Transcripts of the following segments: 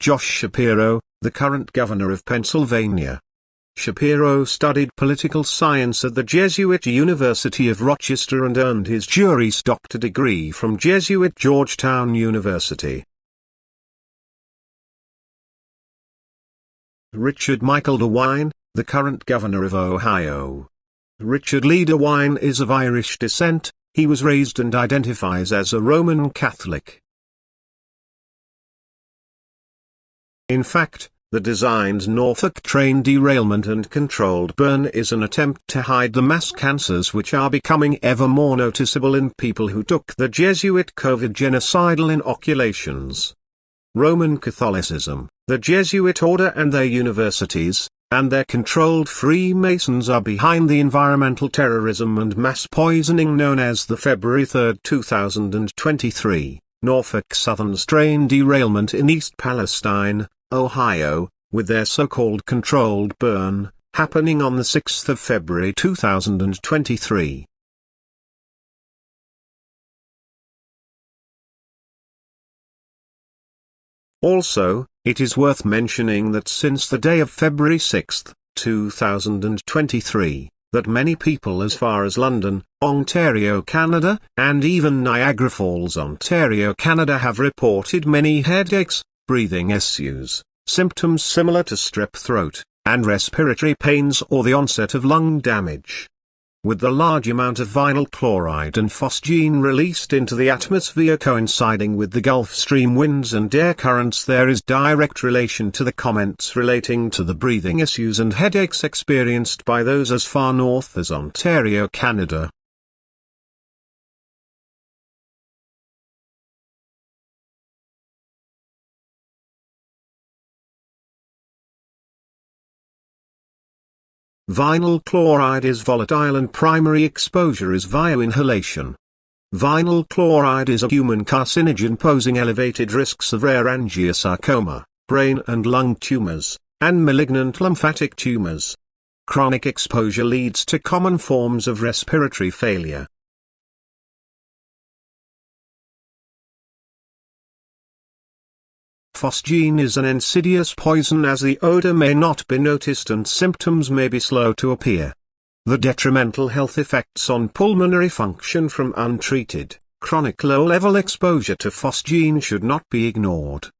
Josh Shapiro, the current governor of Pennsylvania. Shapiro studied political science at the Jesuit University of Rochester and earned his Juris Doctor degree from Jesuit Georgetown University. Richard Michael DeWine, the current governor of Ohio. Richard Lee DeWine is of Irish descent. He was raised and identifies as a Roman Catholic. In fact, the designed Norfolk train derailment and controlled burn is an attempt to hide the mass cancers which are becoming ever more noticeable in people who took the Jesuit COVID genocidal inoculations. Roman Catholicism, the Jesuit order and their universities, and their controlled Freemasons are behind the environmental terrorism and mass poisoning known as the February 3, 2023, Norfolk Southern's train derailment in East Palestine, Ohio, with their so-called controlled burn, happening on the 6th of February 2023. Also, it is worth mentioning that since the day of February 6, 2023, that many people as far as London, Ontario, Canada, and even Niagara Falls, Ontario, Canada have reported many headaches, breathing issues, symptoms similar to strep throat, and respiratory pains or the onset of lung damage. With the large amount of vinyl chloride and phosgene released into the atmosphere coinciding with the Gulf Stream winds and air currents, there is direct relation to the comments relating to the breathing issues and headaches experienced by those as far north as Ontario, Canada. Vinyl chloride is volatile and primary exposure is via inhalation. Vinyl chloride is a human carcinogen posing elevated risks of rare angiosarcoma, brain and lung tumors, and malignant lymphatic tumors. Chronic exposure leads to common forms of respiratory failure. Phosgene is an insidious poison as the odor may not be noticed and symptoms may be slow to appear. The detrimental health effects on pulmonary function from untreated, chronic low-level exposure to phosgene should not be ignored.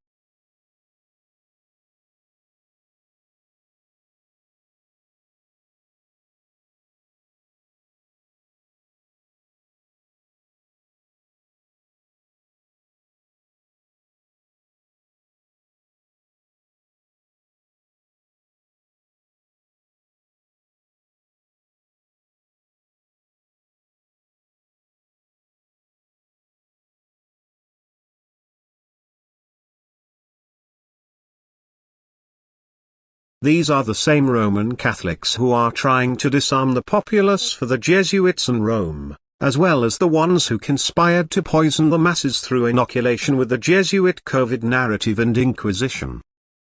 These are the same Roman Catholics who are trying to disarm the populace for the Jesuits in Rome, as well as the ones who conspired to poison the masses through inoculation with the Jesuit COVID narrative and Inquisition.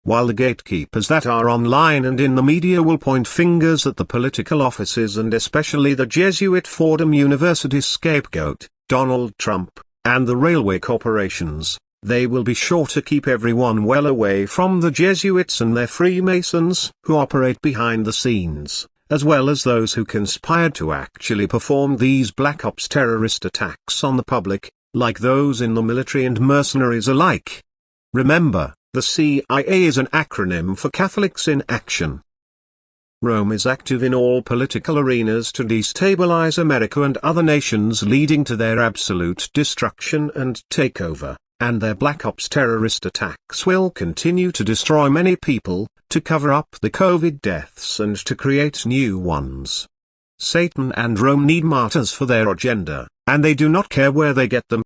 While the gatekeepers that are online and in the media will point fingers at the political offices and especially the Jesuit Fordham University scapegoat, Donald Trump, and the railway corporations, they will be sure to keep everyone well away from the Jesuits and their Freemasons, who operate behind the scenes, as well as those who conspired to actually perform these black ops terrorist attacks on the public, like those in the military and mercenaries alike. Remember, the CIA is an acronym for Catholics in Action. Rome is active in all political arenas to destabilize America and other nations, leading to their absolute destruction and takeover. And their black ops terrorist attacks will continue to destroy many people, to cover up the COVID deaths and to create new ones. Satan and Rome need martyrs for their agenda, and they do not care where they get them.